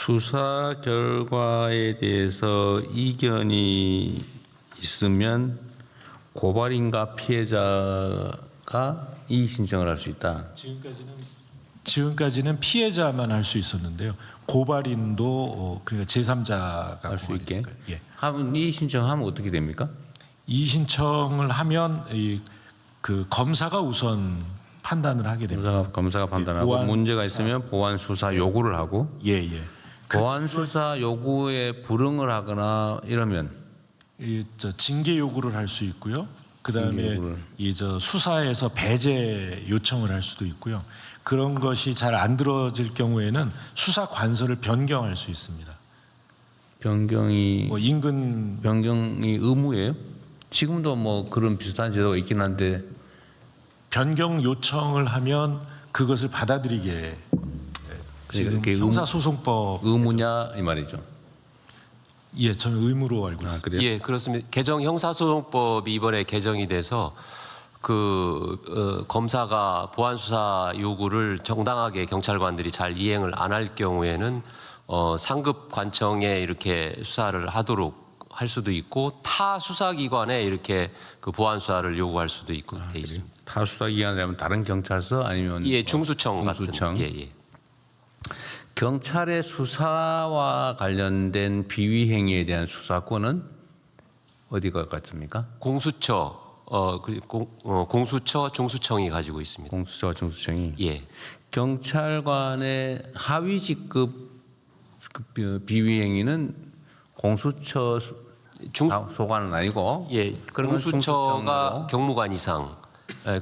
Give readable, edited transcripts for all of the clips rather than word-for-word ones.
수사 결과에 대해서 이견이 있으면 고발인과 피해자가 이의 신청을 할 수 있다. 지금까지는 피해자만 할 수 있었는데요. 고발인도 그러니까 제3자가 할 수 있게. 예. 이의 신청하면 어떻게 됩니까? 이의 신청을 하면 그 검사가 우선 판단을 하게 됩니다. 검사가 판단하고 보완 문제가 수사. 있으면 보완 수사 요구를 하고 예. 보완 수사 요구에 불응을 하거나 이러면 징계 요구를 할 수 있고요. 그다음에 징계 수사에서 배제 요청을 할 수도 있고요. 그런 것이 잘 안 들어질 경우에는 수사 관서를 변경할 수 있습니다. 변경이 인근 의무예요? 지금도 뭐 그런 비슷한 제도가 있긴 한데 변경 요청을 하면 그것을 받아들이게 지금 형사소송법 의무냐 이 말이죠. 예, 저는 의무로 알고 있습니다. 그래요? 예, 그렇습니다. 개정 형사소송법이 이번에 개정이 돼서 검사가 보완 수사 요구를 정당하게 경찰관들이 잘 이행을 안 할 경우에는 상급 관청에 이렇게 수사를 하도록 할 수도 있고 타 수사기관에 이렇게 그 보완 수사를 요구할 수도 있고 돼 있습니다. 타 수사기관이라면 다른 경찰서 아니면 예, 중수청 중수청. 같은. 예. 경찰의 수사와 관련된 비위 행위에 대한 수사권은 어디가 같습니까? 공수처, 공수처, 중수청이 가지고 있습니다. 공수처와 중수청이. 예. 경찰관의 하위 직급 비위 행위는 공수처 소관은 아니고. 예. 그런 공수처가 경무관 이상,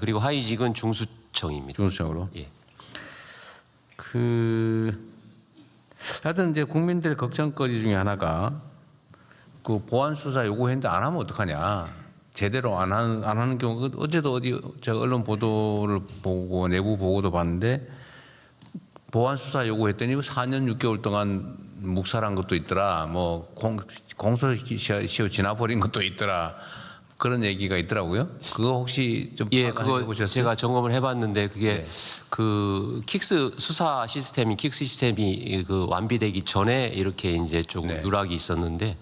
그리고 하위직은 중수청입니다. 중수청으로. 예. 하여튼 이제 국민들의 걱정거리 중에 하나가 그 보완 수사 요구했는데 안 하면 어떡하냐. 제대로 안 하는 경우 어제도 제가 언론 보도를 보고 내부 보고도 봤는데 보완 수사 요구했더니 4년 6개월 동안 묵살한 것도 있더라. 뭐 공소시효 지나버린 것도 있더라. 그런 얘기가 있더라고요. 그거 혹시 좀 그거 보셨어요? 제가 점검을 해봤는데 그게 그 킥스 수사 시스템이 그 완비되기 전에 이렇게 이제 조금 누락이 있었는데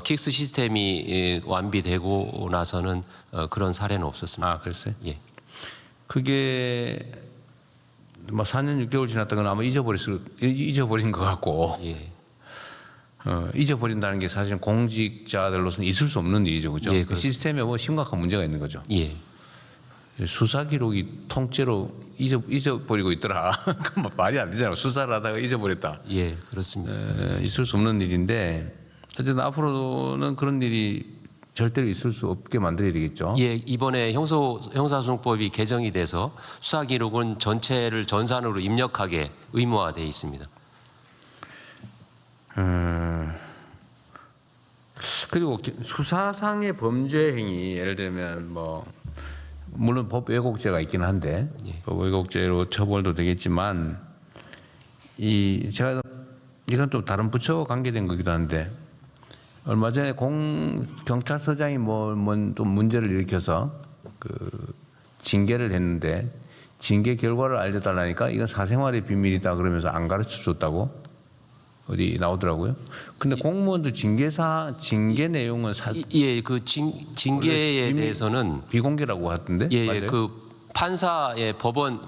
킥스 시스템이 완비되고 나서는 그런 사례는 없었습니다. 아, 그랬어요? 예. 그게 뭐 4년 6개월 지났던 건 아마 잊어버린 것 같고. 예. 잊어버린다는 게 사실 공직자들로서는 있을 수 없는 일이죠, 그죠? 예, 그 시스템에 뭐 심각한 문제가 있는 거죠. 예. 수사 기록이 통째로 잊어버리고 있더라. 그건 말이 안 되잖아요. 수사를 하다가 잊어버렸다. 예, 그렇습니다. 있을 수 없는 일인데 어쨌든 앞으로는 그런 일이 절대로 있을 수 없게 만들어야 되겠죠. 예, 이번에 형사소송법이 개정이 돼서 수사 기록은 전체를 전산으로 입력하게 의무화되어 있습니다. 그리고 수사상의 범죄 행위 예를 들면 뭐 물론 법 왜곡죄가 있긴 한데 법 왜곡죄로 처벌도 되겠지만 제가 이건 또 다른 부처와 관계된 거기도 한데 얼마 전에 경찰서장이 좀 문제를 일으켜서 그 징계를 했는데 징계 결과를 알려달라니까 이건 사생활의 비밀이다 그러면서 안 가르쳐 줬다고 어디 나오더라고요. 근데 공무원들 징계 내용은 그 징계에 대해서는 비공개라고 하던데. 예, 그 판사의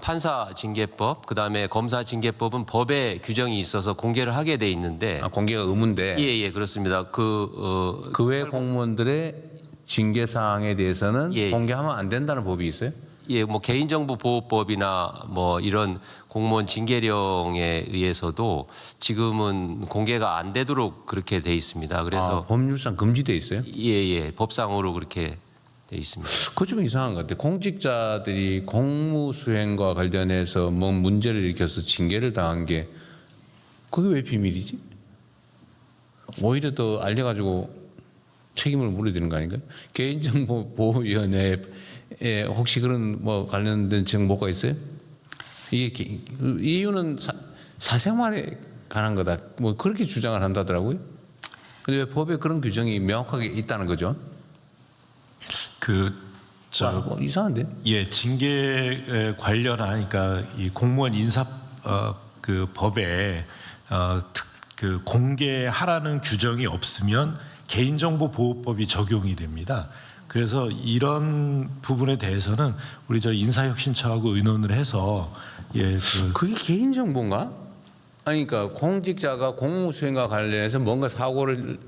판사 징계법, 그다음에 검사 징계법은 법에 규정이 있어서 공개를 하게 돼 있는데. 공개가 의무인데. 예, 그렇습니다. 그 외 공무원들의 징계 사항에 대해서는 공개하면 안 된다는 법이 있어요? 예, 뭐 개인정보보호법이나 뭐 이런 공무원 징계령에 의해서도 지금은 공개가 안 되도록 그렇게 돼 있습니다. 그래서 법률상 금지돼 있어요? 예, 법상으로 그렇게 돼 있습니다. 그거 좀 이상한 것 같아요. 공직자들이 공무 수행과 관련해서 뭐 문제를 일으켜서 징계를 당한 게 그게 왜 비밀이지? 오히려 더 알려가지고 책임을 물어야 되는 거 아닌가요? 개인정보보호위원회에 혹시 그런 뭐 관련된 정보가 있어요? 이게 이유는 사생활에 관한 거다. 뭐 그렇게 주장을 한다더라고요. 근데 왜 법에 그런 규정이 명확하게 있다는 거죠? 이상한데? 예, 징계 관련하니까 이 공무원 인사 그 법에 그 공개하라는 규정이 없으면 개인정보보호법이 적용이 됩니다. 그래서 이런 부분에 대해서는 우리 저 인사혁신처하고 의논을 해서 그게 개인정보인가? 아니 그러니까 공직자가 공무수행과 관련해서 뭔가 사고를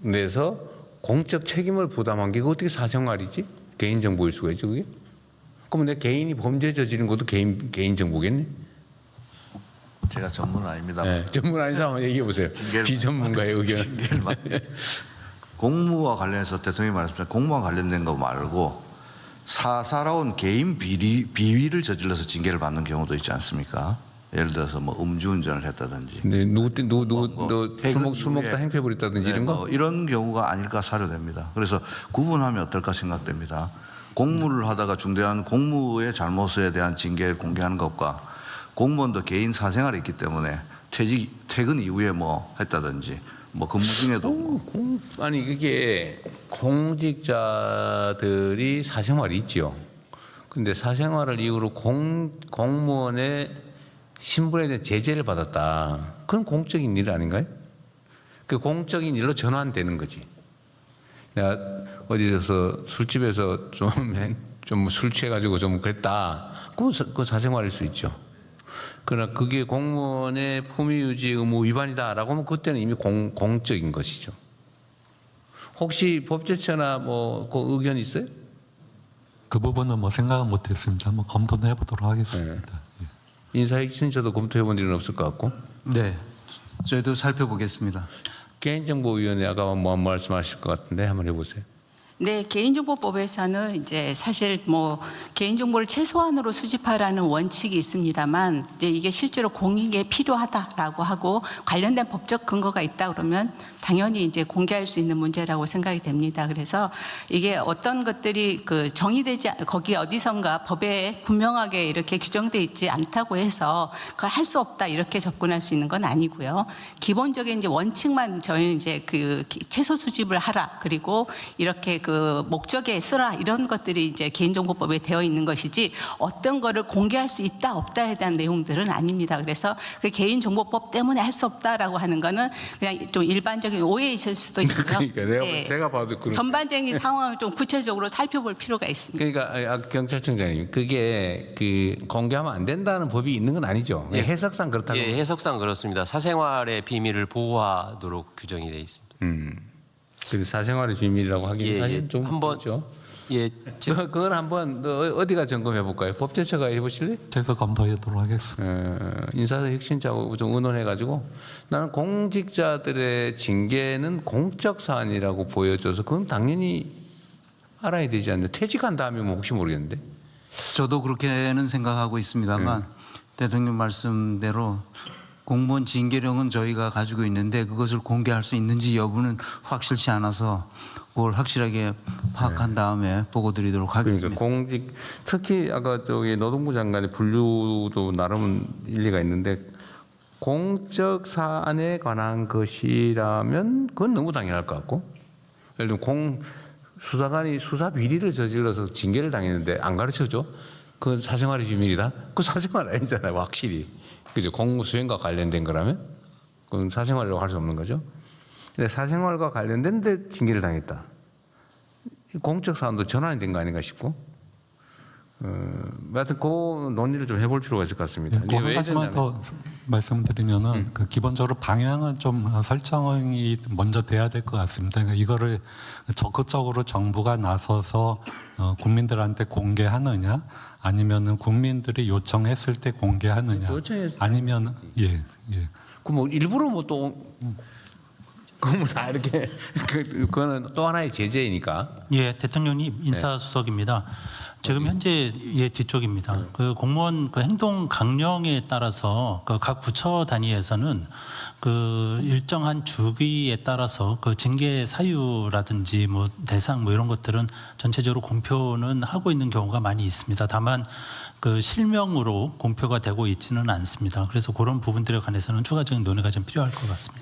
내서 공적 책임을 부담한 게 그거 어떻게 사생활이지? 개인정보일 수가 있죠 그게? 그럼 내 개인이 범죄 저지른 것도 개인정보겠네? 제가 전문은 아닙니다. 네, 전문 아닌 사람 얘기해 보세요. 비전문가의 의견. 공무와 관련해서 대통령이 말씀하신 공무와 관련된 거 말고 살아온 개인 비위를 저질러서 징계를 받는 경우도 있지 않습니까? 예를 들어서 뭐 음주운전을 했다든지, 네, 술 먹다 행패 부렸다든지 이런 거? 이런 경우가 아닐까 사료됩니다. 그래서 구분하면 어떨까 생각됩니다. 공무를 하다가 중대한 공무의 잘못에 대한 징계를 공개하는 것과 공무원도 개인 사생활이 있기 때문에 퇴근 이후에 뭐 했다든지 뭐 근무 중에도 아니 그게 공직자들이 사생활이 있죠. 근데 사생활을 이유로 공무원의 신분에 대한 제재를 받았다. 그건 공적인 일 아닌가요? 그 공적인 일로 전환되는 거지. 내가 어디서 술집에서 좀 술 취해가지고 좀 그랬다. 그건 사생활일 수 있죠. 그러나 그게 공무원의 품위유지 의무 위반이다라고 하면 그때는 이미 공적인 것이죠. 혹시 법제처나 뭐 그 의견 있어요? 그 부분은 뭐 생각은 못했습니다. 한번 검토는 해보도록 하겠습니다. 예. 인사혁신처도 검토해본 일은 없을 것 같고. 네, 저희도 살펴보겠습니다. 개인정보위원회 아까 뭐 말씀하실 것 같은데 한번 해보세요. 네, 개인정보법에서는 이제 사실 뭐 개인정보를 최소한으로 수집하라는 원칙이 있습니다만 이제 이게 실제로 공익에 필요하다라고 하고 관련된 법적 근거가 있다 그러면 당연히 이제 공개할 수 있는 문제라고 생각이 됩니다. 그래서 이게 어떤 것들이 그 정의되지 거기 어디선가 법에 분명하게 이렇게 규정돼 있지 않다고 해서 그걸 할 수 없다 이렇게 접근할 수 있는 건 아니고요. 기본적인 이제 원칙만 저희는 이제 그 최소 수집을 하라 그리고 이렇게 그 목적에 쓰라 이런 것들이 이제 개인정보법에 되어 있는 것이지 어떤 거를 공개할 수 있다 없다에 대한 내용들은 아닙니다. 그래서 그 개인정보법 때문에 할 수 없다라고 하는 거는 그냥 좀 일반적인 오해이실 수도 있고요. 그러니까 제가 봐도 그런 전반적인 상황을 좀 구체적으로 살펴볼 필요가 있습니다. 그러니까 경찰청장님 그게 그 공개하면 안 된다는 법이 있는 건 아니죠. 예. 해석상 그렇다고. 예, 해석상 그렇습니다. 사생활의 비밀을 보호하도록 규정이 되어 있습니다. 그 사생활의 비밀이라고 하기는 예, 사실 예. 좀 한번 그렇죠. 예, 그건 한번 어디가 점검해 볼까요? 법제처가 해보실래? 제가 검토하도록 하겠습니다. 인사혁신처하고 좀 의논해가지고 나는 공직자들의 징계는 공적 사안이라고 보여져서 그건 당연히 알아야 되지 않나. 퇴직한 다음에 뭐 혹시 모르겠는데. 저도 그렇게는 생각하고 있습니다만 대통령 말씀대로 공무원 징계령은 저희가 가지고 있는데 그것을 공개할 수 있는지 여부는 확실치 않아서 그걸 확실하게 파악한 다음에 보고 드리도록 하겠습니다. 그러니까 특히 아까 저기 노동부 장관의 분류도 나름 일리가 있는데 공적 사안에 관한 것이라면 그건 너무 당연할 것 같고 예를 들면 수사관이 수사 비리를 저질러서 징계를 당했는데 안 가르쳐줘? 그건 사생활의 비밀이다? 그 사생활 아니잖아요, 확실히. 그죠? 공무 수행과 관련된 거라면 그건 사생활이라고 할 수 없는 거죠. 근데 사생활과 관련된데 징계를 당했다. 공적 사안도 전환이 된 거 아닌가 싶고. 하여튼 그 논의를 좀 해볼 필요가 있을 것 같습니다. 예, 한 가지만 더 말씀드리면은 그 기본적으로 방향은 좀 설정이 먼저 돼야 될 것 같습니다. 그러니까 이거를 적극적으로 정부가 나서서 국민들한테 공개하느냐, 아니면은 국민들이 요청했을 때 공개하느냐, 아니면 예. 그 뭐 일부러 뭐 또 그건 다 이렇게 그거는 또 하나의 제재이니까. 예, 대통령님 인사수석입니다. 지금 현재 뒤쪽입니다. 그 공무원 그 행동 강령에 따라서 그 각 부처 단위에서는 그 일정한 주기에 따라서 그 징계 사유라든지 뭐 대상 뭐 이런 것들은 전체적으로 공표는 하고 있는 경우가 많이 있습니다. 다만 그 실명으로 공표가 되고 있지는 않습니다. 그래서 그런 부분들에 관해서는 추가적인 논의가 좀 필요할 것 같습니다.